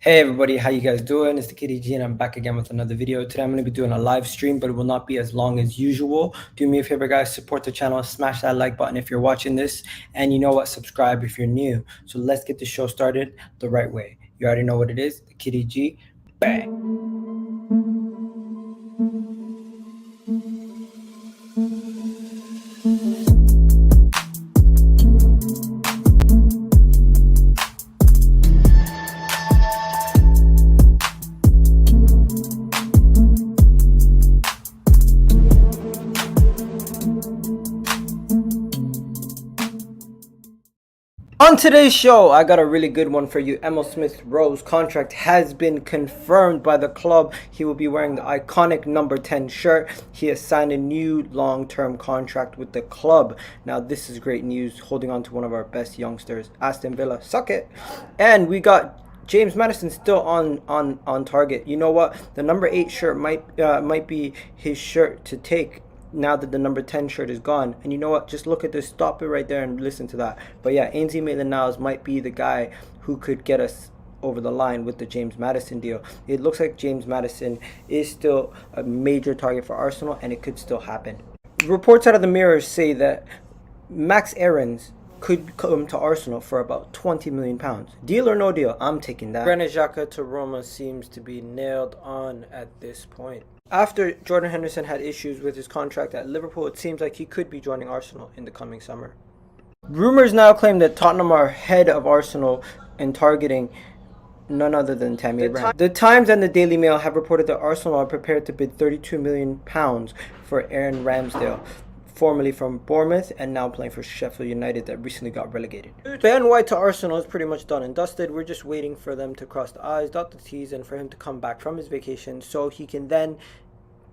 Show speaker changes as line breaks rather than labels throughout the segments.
Hey everybody, how you guys doing? It's the Kitty G and I'm back again with another video. Today I'm going to be doing a live stream, but it will not be as long as usual. Do me a favor guys, support the channel, smash that like button if you're watching this, and you know what, subscribe if you're new. So let's get the show started the right way. You already know what it is, the Kitty G. Bang! On today's show, I got a really good one for you. Emile Smith-Rowe's contract has been confirmed by the club. He will be wearing the iconic number 10 shirt. He has signed a new long-term contract with the club. Now, this is great news, holding on to one of our best youngsters, Aston Villa. Suck it. And we got James Maddison still on target. You know what? The number 8 shirt might be his shirt to take now that the number 10 shirt is gone. And you know what, just look at this, stop it right there and listen to that. But yeah, Ainsley Maitland-Niles might be the guy who could get us over the line with the James Maddison deal. It looks like James Maddison is still a major target for Arsenal, and it could still happen. Reports out of the Mirror say that Max Aarons could come to Arsenal for about £20 million. Deal or no deal, I'm taking that. Granit Xhaka to Roma seems to be nailed on at this point. After Jordan Henderson had issues with his contract at Liverpool, it seems like he could be joining Arsenal in the coming summer. Rumors now claim that Tottenham are ahead of Arsenal in targeting none other than Tammy. The Times and the Daily Mail have reported that Arsenal are prepared to bid £32 million for Aaron Ramsdale, formerly from Bournemouth and now playing for Sheffield United that recently got relegated. Ben White to Arsenal is pretty much done and dusted. We're just waiting for them to cross the I's, dot the T's, and for him to come back from his vacation so he can then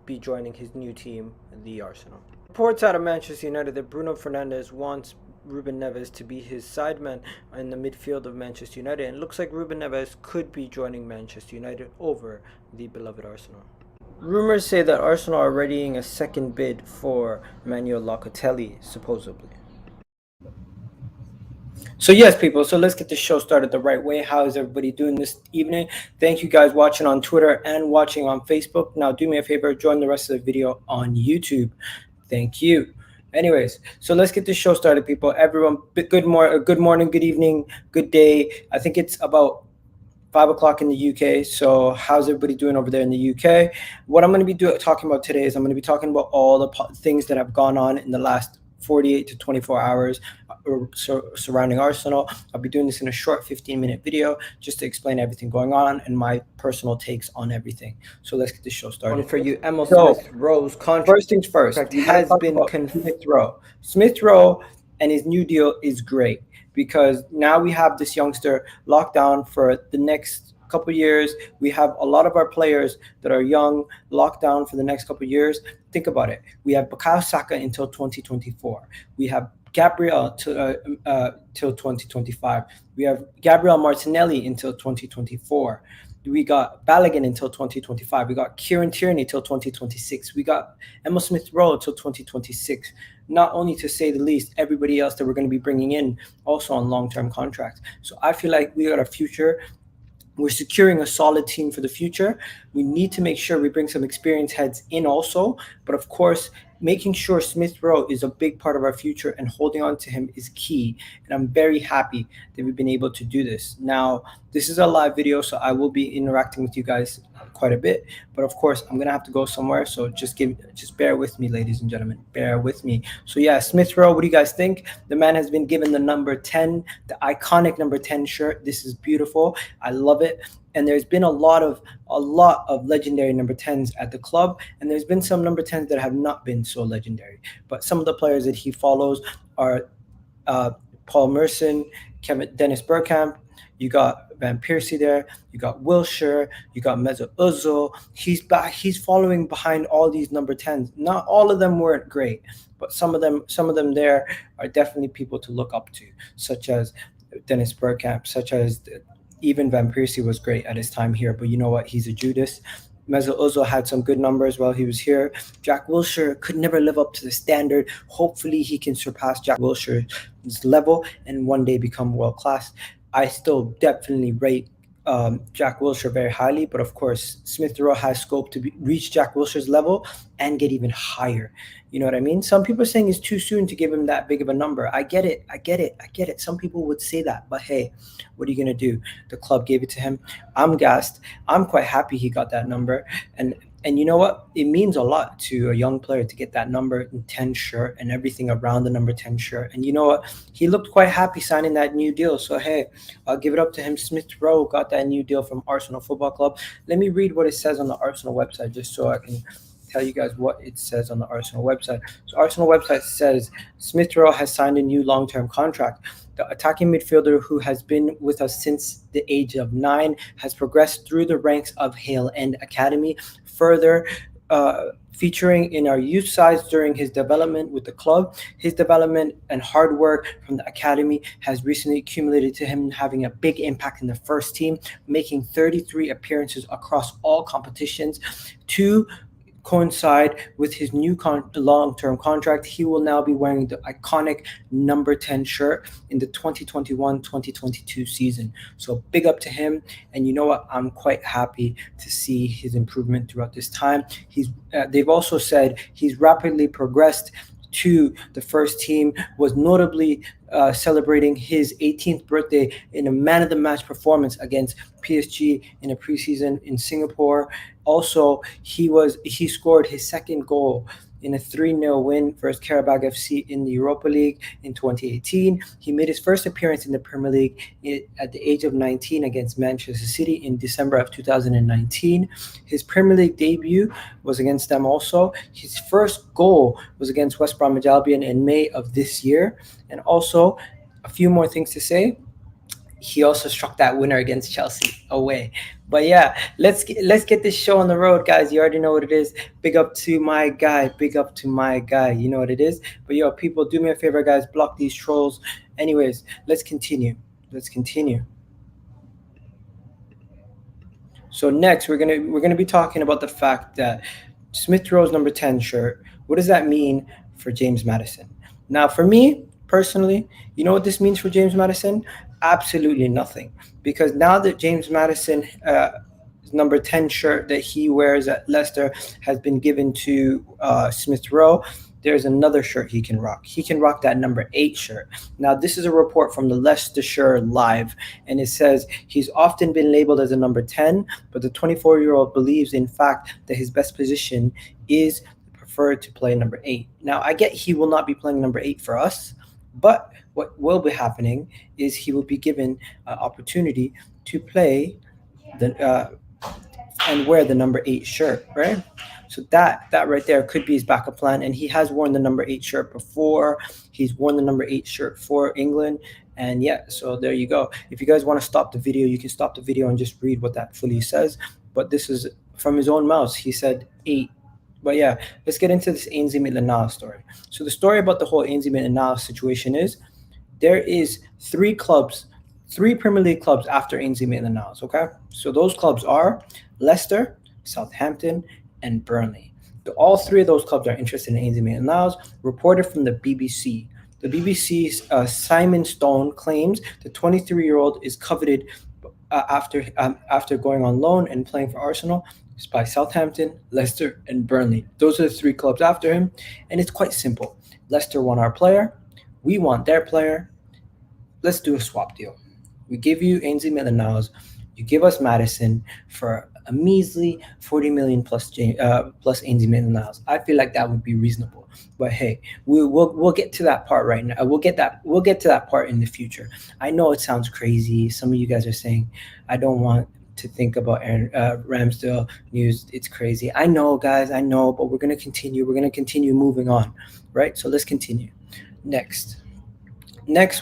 be joining his new team, the Arsenal. Reports out of Manchester United that Bruno Fernandes wants RUBEN NEVES to be his sideman in the midfield of Manchester United, and it looks like RUBEN NEVES could be joining Manchester United over the beloved Arsenal. Rumors say that Arsenal are readying a second bid for Emile Locatelli, supposedly. So yes, people, so let's get the show started the right way. How is everybody doing this evening? Thank you guys watching on Twitter and watching on Facebook. Now do me a favor, join the rest of the video on YouTube. Thank you. Anyways, so let's get this show started, people. Everyone, good morning, good evening, good day. I think it's about 5 o'clock in the UK. So how's everybody doing over there in the UK? What I'm going to be talking about today is I'm going to be talking about all the things that have gone on in the last 48 to 24 hours surrounding Arsenal. I'll be doing this in a short 15-minute video just to explain everything going on and my personal takes on everything. So let's get the show started. For you, Emile Smith-Rowe's contract. First things first, has been confirmed. Smith-Rowe and his new deal is great, because now we have this youngster locked down for the next couple of years. We have a lot of our players that are young locked down for the next couple of years. Think about it. We have Bukayo Saka until 2024. We have Gabriel till 2025. We have Gabriel Martinelli until 2024. We got Balogun until 2025. We got Kieran Tierney till 2026. We got Emile Smith-Rowe till 2026. Not only to say the least, everybody else that we're going to be bringing in also on long-term contracts. So I feel like we got a future. We're securing a solid team for the future. We need to make sure we bring some experienced heads in also. But of course, making sure Smith-Rowe is a big part of our future and holding on to him is key. And I'm very happy that we've been able to do this. Now, this is a live video, so I will be interacting with you guys quite a bit. But of course, I'm going to have to go somewhere. So just bear with me, ladies and gentlemen. Bear with me. So yeah, Smith-Rowe, what do you guys think? The man has been given the number 10, the iconic number 10 shirt. This is beautiful. I love it. And there's been a lot of legendary number 10s at the club, and there's been some number 10s that have not been so legendary. But some of the players that he follows are Paul Merson, Dennis Bergkamp. You got Van Persie there. You got Wilshere. You got Mesut Ozil. He's following behind all these number 10s. Not all of them weren't great, but some of them there are definitely people to look up to, such as Dennis Bergkamp, such as even Van Persie was great at his time here, but you know what? He's a Judas. Mesut Ozil had some good numbers while he was here. Jack Wilshere could never live up to the standard. Hopefully he can surpass Jack Wilshere's level and one day become world class. I still definitely rate Jack Wilshere very highly, but of course, Smith Rowe has scope to reach Jack Wilshere's level and get even higher. You know what I mean? Some people are saying it's too soon to give him that big of a number. I get it. Some people would say that, but hey, what are you gonna do? The club gave it to him. I'm gassed. I'm quite happy he got that number, and you know what? It means a lot to a young player to get that number 10 shirt and everything around the number 10 shirt. And you know what? He looked quite happy signing that new deal. So, hey, I'll give it up to him. Smith Rowe got that new deal from Arsenal Football Club. Let me read what it says on the Arsenal website just so I can tell you guys what it says on the Arsenal website. So, Arsenal website says Smith Rowe has signed a new long-term contract. The attacking midfielder, who has been with us since the age of 9, has progressed through the ranks of Hale End Academy, further featuring in our youth sides during his development with the club. His development and hard work from the academy has recently accumulated to him having a big impact in the first team, making 33 appearances across all competitions. To coincide with his new long-term contract, he will now be wearing the iconic number 10 shirt in the 2021-2022 season. So big up to him. And you know what? I'm quite happy to see his improvement throughout this time. They've also said he's rapidly progressed to the first team, was notably celebrating his 18th birthday in a man-of-the-match performance against PSG in a preseason in Singapore. Also, he scored his second goal in a 3-0 win versus Karabakh FC in the Europa League in 2018. He made his first appearance in the Premier League at the age of 19 against Manchester City in December of 2019. His Premier League debut was against them also. His first goal was against West Bromwich Albion in May of this year. And also, a few more things to say. He also struck that winner against Chelsea away. But yeah, let's get this show on the road, guys. You already know what it is. Big up to my guy. You know what it is. But yo, people, do me a favor, guys. Block these trolls. Anyways, let's continue. So next, we're gonna be talking about the fact that Smith Rowe's number 10 shirt. What does that mean for James Maddison? Now, for me personally, you know what this means for James Maddison? Absolutely nothing. Because now that James Maddison, number 10 shirt that he wears at Leicester has been given to Smith Rowe, there's another shirt he can rock. He can rock that number 8 shirt. Now, this is a report from the Leicestershire Live, and it says he's often been labeled as a number 10, but the 24-year-old believes, in fact, that his best position is preferred to play number 8. Now, I get he will not be playing number 8 for us, but what will be happening is he will be given an opportunity to play and wear the number 8 shirt, right? So that right there could be his backup plan. And he has worn the number 8 shirt before. He's worn the number 8 shirt for England. And yeah, so there you go. If you guys want to stop the video, you can stop the video and just read what that fully says. But this is from his own mouth. He said 8. But yeah, let's get into this Ainsley Maitland-Niles story. So the story about the whole Ainsley Maitland-Niles situation is there is 3 Premier League clubs after Ainsley Maitland-Niles, okay? So those clubs are Leicester, Southampton, and Burnley. All 3 of those clubs are interested in Ainsley Maitland-Niles, reported from the BBC. The BBC's Simon Stone claims the 23-year-old is coveted after going on loan and playing for Arsenal by Southampton, Leicester, and Burnley. Those are the 3 clubs after him, and it's quite simple. Leicester want our player. We want their player. Let's do a swap deal. We give you Ainsley Maitland-Niles. You give us Maddison for a measly 40 million plus Ainsley Maitland-Niles. I feel like that would be reasonable. But hey, we'll get to that part right now. We'll get to that part in the future. I know it sounds crazy. Some of you guys are saying I don't want to think about Ramsdale news. It's crazy. I know, guys. I know, but we're gonna continue. We're gonna continue moving on, right? So let's continue. Next,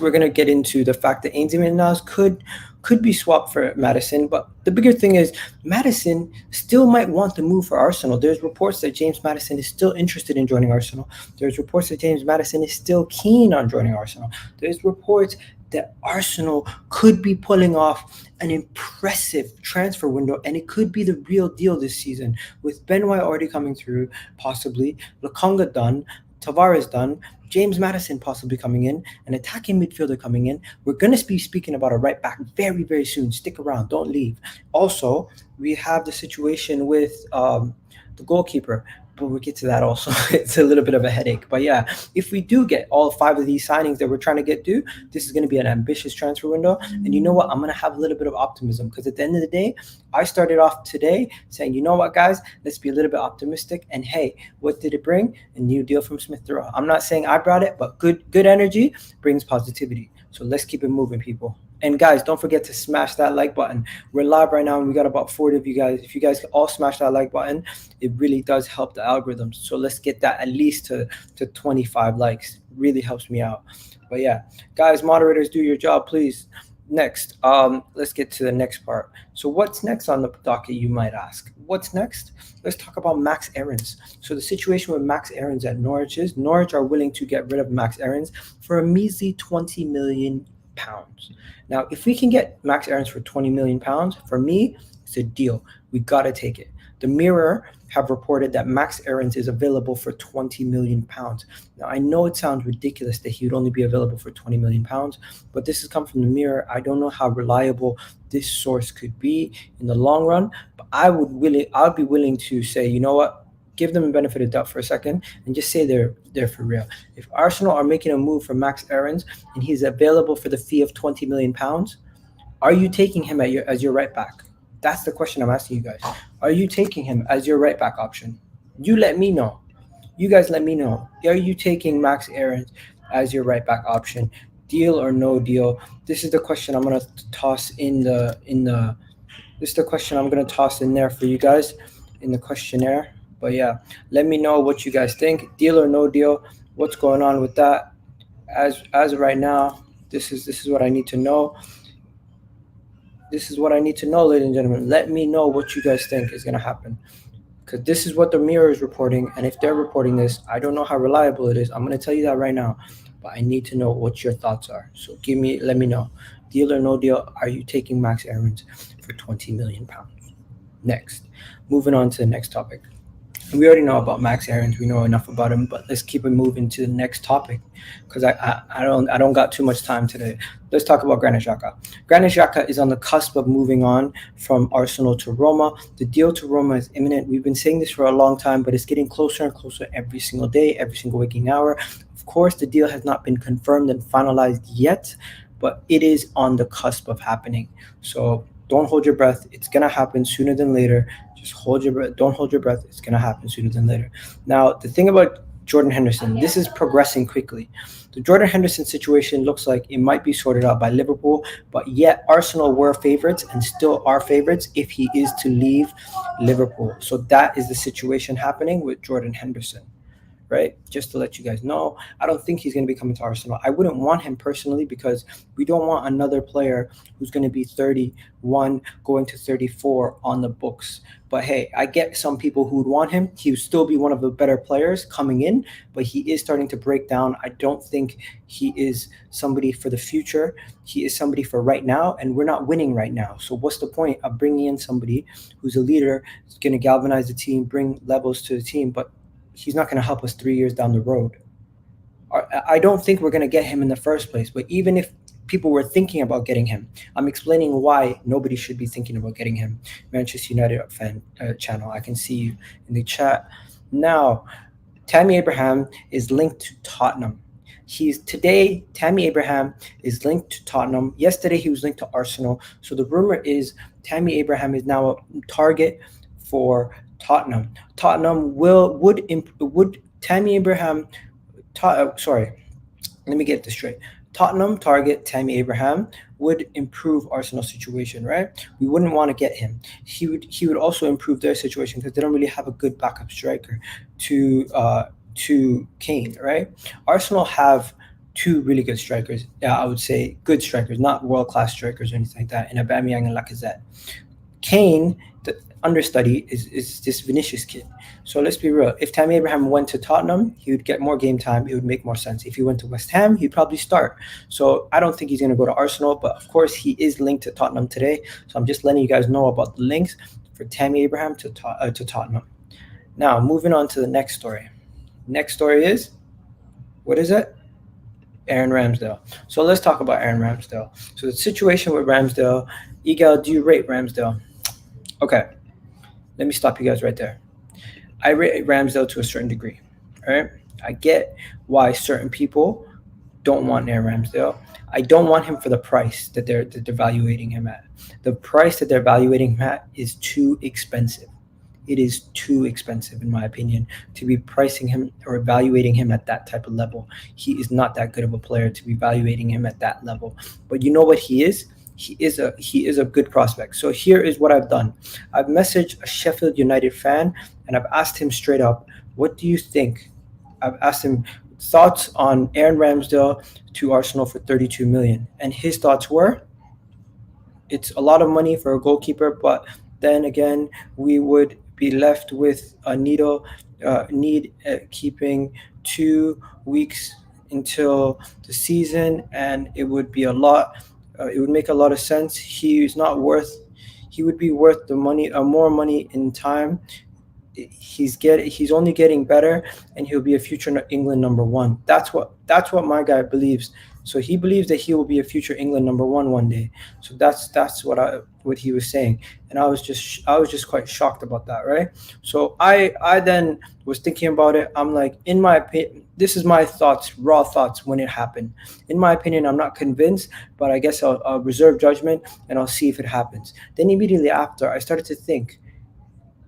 we're going to get into the fact that Ainsley Maitland-Niles could be swapped for Maddison, but the bigger thing is Maddison still might want to move for Arsenal. There's reports that James Maddison is still interested in joining Arsenal. There's reports that James Maddison is still keen on joining Arsenal. There's reports that Arsenal could be pulling off an impressive transfer window, and it could be the real deal this season with Ben White already coming through, possibly Lokonga done, Tavares done, James Maddison possibly coming in, an attacking midfielder coming in. We're going to be speaking about a right back very, very soon. Stick around. Don't leave. Also, we have the situation with the goalkeeper. But we'll get to that also. It's a little bit of a headache. But yeah, if we do get all 5 of these signings that we're trying to get to, this is going to be an ambitious transfer window. And you know what? I'm going to have a little bit of optimism because at the end of the day, I started off today saying, you know what, guys, let's be a little bit optimistic. And hey, what did it bring? A new deal from Smith Rowe. I'm not saying I brought it, but good energy brings positivity. So let's keep it moving, people. And guys, don't forget to smash that like button. We're live right now and we got about 40 of you guys. If you guys all smash that like button, it really does help the algorithms. So let's get that at least to 25 likes. It really helps me out. But yeah, guys, moderators, do your job, please. Next, let's get to the next part. So what's next on the docket, you might ask? What's next? Let's talk about Max Aarons. So the situation with Max Aarons at Norwich is Norwich are willing to get rid of Max Aarons for a measly £20 million. Now, if we can get Max Aarons for £20 million, for me, it's a deal. We got to take it. The Mirror have reported that Max Aarons is available for £20 million. Now, I know it sounds ridiculous that he would only be available for £20 million, but this has come from the Mirror. I don't know how reliable this source could be in the long run, but I'd be willing to say, you know what? Give them a benefit of doubt for a second and just say they're for real. If Arsenal are making a move for Max Aarons and he's available for the fee of £20 million, are you taking him as your right back? That's the question I'm asking you guys. Are you taking him as your right back option? You let me know. You guys let me know. Are you taking Max Aarons as your right back option? Deal or no deal? This is the question I'm gonna toss this is the question I'm gonna toss in there for you guys in the questionnaire. But yeah, let me know what you guys think. Deal or no deal? What's going on with that? As of right now, this is what I need to know. This is what I need to know, ladies and gentlemen. Let me know what you guys think is going to happen. Because this is what the Mirror is reporting. And if they're reporting this, I don't know how reliable it is. I'm going to tell you that right now. But I need to know what your thoughts are. So let me know. Deal or no deal? Are you taking Max Aarons for £20 million? Next. Moving on to the next topic. We already know about Max Aarons. We know enough about him, but let's keep it moving to the next topic because I don't got too much time today. Let's talk about Granit Xhaka. Granit Xhaka is on the cusp of moving on from Arsenal to Roma. The deal to Roma is imminent. We've been saying this for a long time, but it's getting closer and closer every single day, every single waking hour. Of course, the deal has not been confirmed and finalized yet, but it is on the cusp of happening. So don't hold your breath. It's going to happen sooner than later. Just hold your breath. Don't hold your breath. It's going to happen sooner than later. Now, the thing about Jordan Henderson, this is progressing quickly. The Jordan Henderson situation looks like it might be sorted out by Liverpool, but yet Arsenal were favorites and still are favorites if he is to leave Liverpool. So that is the situation happening with Jordan Henderson. Right? Just to let you guys know, I don't think he's going to be coming to Arsenal. I wouldn't want him personally because we don't want another player who's going to be 31 going to 34 on the books. But hey, I get some people who would want him. He would still be one of the better players coming in, but he is starting to break down. I don't think he is somebody for the future. He is somebody for right now, and we're not winning right now. So what's the point of bringing in somebody who's a leader, who's going to galvanize the team, bring levels to the team, but he's not going to help us 3 years down the road. I don't think we're going to get him in the first place. But even if people were thinking about getting him, I'm explaining why nobody should be thinking about getting him. Manchester United fan channel. I can see you in the chat. Now, Tammy Abraham is linked to Tottenham. Tammy Abraham is linked to Tottenham. Yesterday, he was linked to Arsenal. So the rumor is Tammy Abraham is now a target for Tottenham. Tottenham would Tammy Abraham. Let me get this straight. Tottenham target Tammy Abraham would improve Arsenal's situation, right? We wouldn't want to get him. He would also improve their situation because they don't really have a good backup striker to Kane, right? Arsenal have 2 really good strikers. I would say good strikers, not world-class strikers or anything like that, in Aubameyang and Lacazette. Kane, the understudy, is this Vinicius kid. So let's be real. If Tammy Abraham went to Tottenham, he would get more game time. It would make more sense. If he went to West Ham, he'd probably start. So I don't think he's going to go to Arsenal, but of course he is linked to Tottenham today. So I'm just letting you guys know about the links for Tammy Abraham to Tottenham. Now, moving on to the next story. Next story is What is it? Aaron Ramsdale. So let's talk about Aaron Ramsdale. So the situation with Ramsdale, Egal, do you rate Ramsdale? Okay, let me stop you guys right there. I rate Ramsdale to a certain degree. All right, I get why certain people don't want Aaron Ramsdale. I don't want him for the price that they're valuating him at. The price that they're valuating him at is too expensive. It is too expensive, in my opinion, to be pricing him or evaluating him at that type of level. He is not that good of a player to be evaluating him at that level. But you know what he is? He is a good prospect. So here is what I've done. I've messaged a Sheffield United fan and I've asked him straight up, what do you think? I've asked him thoughts on Aaron Ramsdale to Arsenal for 32 million. And his thoughts were, it's a lot of money for a goalkeeper, but then again, we would be left with a need keeping 2 weeks until the season, and it would be a lot. It would make a lot of sense. He would be worth the money, more money in time. He's only getting better, and he'll be a future England number one. That's what my guy believes. So he believes that he will be a future England number one day. So that's what he was saying, and I was just quite shocked about that, right? So I then was thinking about it. I'm like, in my opinion, this is my thoughts, raw thoughts when it happened. In my opinion, I'm not convinced, but I guess I'll reserve judgment and I'll see if it happens. Then immediately after, I started to think,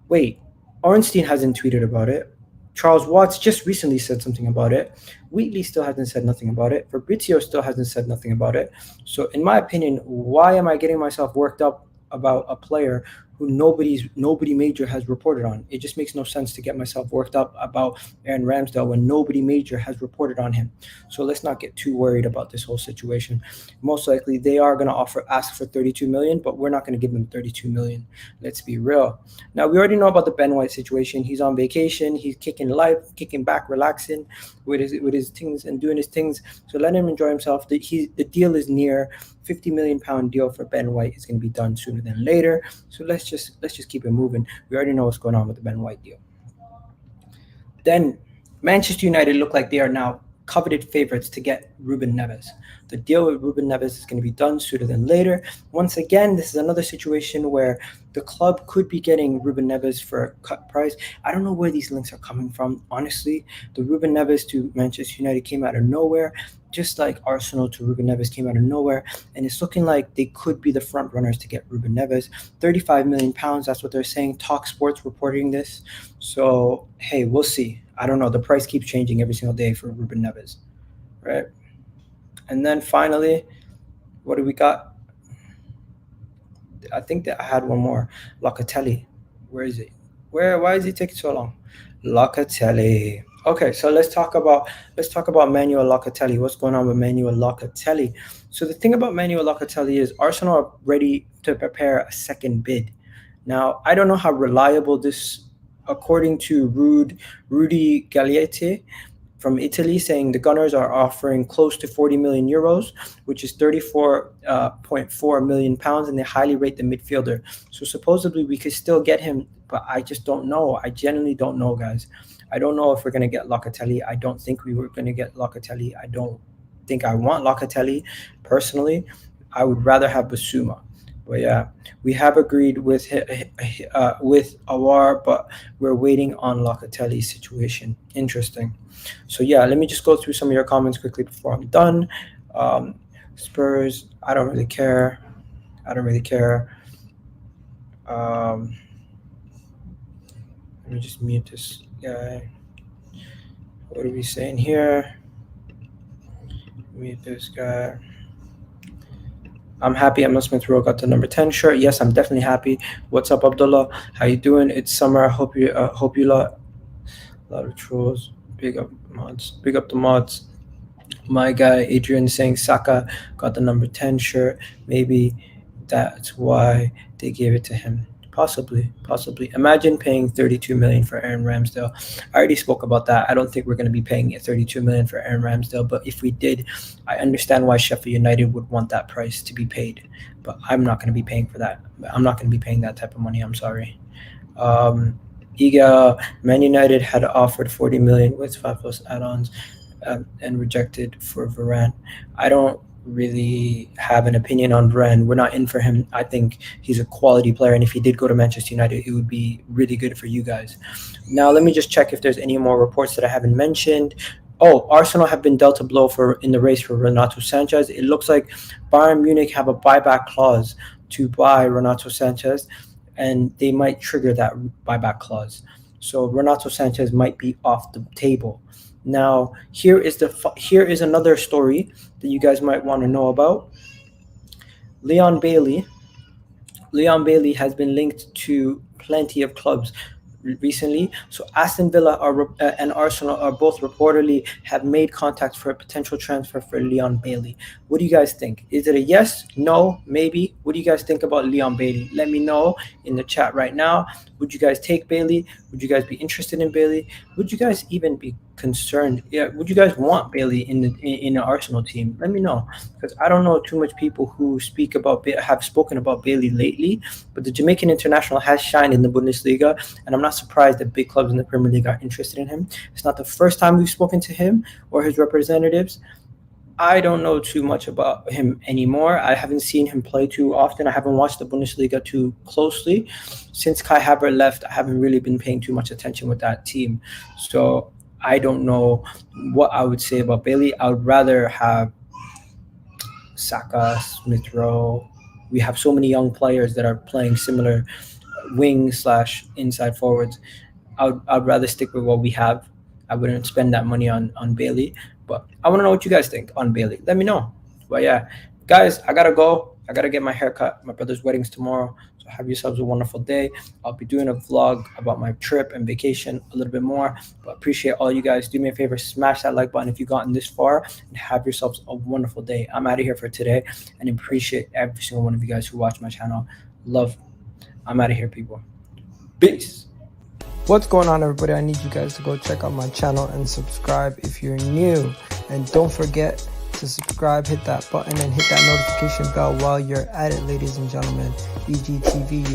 wait, Ornstein hasn't tweeted about it. Charles Watts just recently said something about it. Wheatley still hasn't said nothing about it. Fabrizio still hasn't said nothing about it. So in my opinion, why am I getting myself worked up about a player who nobody major has reported on? It just makes no sense to get myself worked up about Aaron Ramsdale when nobody major has reported on him. So let's not get too worried about this whole situation. Most likely they are going to ask for 32 million, but we're not going to give them 32 million. Let's be real. Now, we already know about the Ben White situation. He's on vacation. He's kicking back, relaxing with his things and doing his things. So let him enjoy himself. The deal is near. £50 million deal for Ben White is going to be done sooner than later. So let's just keep it moving. We already know what's going on with the Ben White deal. Then Manchester United look like they are now coveted favorites to get RUBEN NEVES. The deal with RUBEN NEVES is going to be done sooner than later. Once again, this is another situation where the club could be getting RUBEN NEVES for a cut price. I don't know where these links are coming from, honestly. The RUBEN NEVES to Manchester United came out of nowhere, just like Arsenal to RUBEN NEVES came out of nowhere. And it's looking like they could be the front runners to get RUBEN NEVES. £35 million, that's what they're saying. Talk Sports reporting this. So, hey, we'll see. I don't know. The price keeps changing every single day for RUBEN NEVES, right? And then finally, what do we got? I think that I had one more. Locatelli. Where is it? Why is it taking so long? Locatelli. Okay, so let's talk about Manuel Locatelli. What's going on with Manuel Locatelli? So the thing about Manuel Locatelli is Arsenal are ready to prepare a second bid. Now, I don't know how reliable this, according to Rudy Gaglietti from Italy, saying the Gunners are offering close to 40 million euros, which is 34.4 million pounds, and they highly rate the midfielder. So supposedly we could still get him, but I just don't know. I genuinely don't know, guys. I don't know if we're going to get Locatelli. I don't think we were going to get Locatelli. I don't think I want Locatelli personally. I would rather have Basuma. But yeah, we have agreed with Awar, but we're waiting on Locatelli's situation. Interesting. So yeah, let me just go through some of your comments quickly before I'm done. Spurs, I don't really care. Let me just mute this guy. What are we saying here? Mute this guy. I'm happy Emile Smith-Rowe got the number 10 shirt. Yes, I'm definitely happy. What's up, Abdullah? How you doing? It's summer. I hope you lot. A lot of trolls. Big up the mods. My guy Adrian saying Saka got the number 10 shirt. Maybe that's why they gave it to him. Possibly. Imagine paying 32 million for Aaron Ramsdale. I already spoke about that. I don't think we're going to be paying 32 million for Aaron Ramsdale, but if we did, I understand why Sheffield United would want that price to be paid. But I'm not going to be paying for that. I'm not going to be paying that type of money. I'm sorry. Man United had offered 40 million with 5+ add-ons. and rejected for Varane. I don't really have an opinion on Varane. We're not in for him. I think he's a quality player, and if he did go to Manchester United, it would be really good for you guys. Now, let me just check if there's any more reports that I haven't mentioned. Oh, Arsenal have been dealt a blow in the race for Renato Sanches. It looks like Bayern Munich have a buyback clause to buy Renato Sanches, and they might trigger that buyback clause. So Renato Sanches might be off the table. Now, here is another story that you guys might want to know about. Leon Bailey has been linked to plenty of clubs recently. So Aston Villa and Arsenal are both reportedly have made contact for a potential transfer for Leon Bailey. What do you guys think? Is it a yes, no, maybe? What do you guys think about Leon Bailey? Let me know in the chat right now. Would you guys take Bailey? Would you guys be interested in Bailey? Would you guys even be concerned? Yeah, would you guys want Bailey in the Arsenal team? Let me know, because I don't know too much people who have spoken about Bailey lately. But the Jamaican international has shined in the Bundesliga, and I'm not surprised that big clubs in the Premier League are interested in him. It's not the first time we've spoken to him or his representatives. I don't know too much about him anymore. I haven't seen him play too often. I haven't watched the Bundesliga too closely. Since Kai Havertz left, I haven't really been paying too much attention with that team. So I don't know what I would say about Bailey. I would rather have Saka, Smith Rowe. We have so many young players that are playing similar wing/inside forwards. I'd rather stick with what we have. I wouldn't spend that money on Bailey. But I want to know what you guys think on Bailey. Let me know. But yeah, guys, I gotta go. I gotta get my hair cut. My brother's wedding's tomorrow. So have yourselves a wonderful day. I'll be doing a vlog about my trip and vacation a little bit more. But appreciate all you guys. Do me a favor, smash that like button if you've gotten this far, and have yourselves a wonderful day. I'm out of here for today, and appreciate every single one of you guys who watch my channel. Love. I'm out of here, people. Peace. What's going on, everybody? I need you guys to go check out my channel and subscribe if you're new. And don't forget to subscribe, hit that button, and hit that notification bell while you're at it, ladies and gentlemen. EGTV.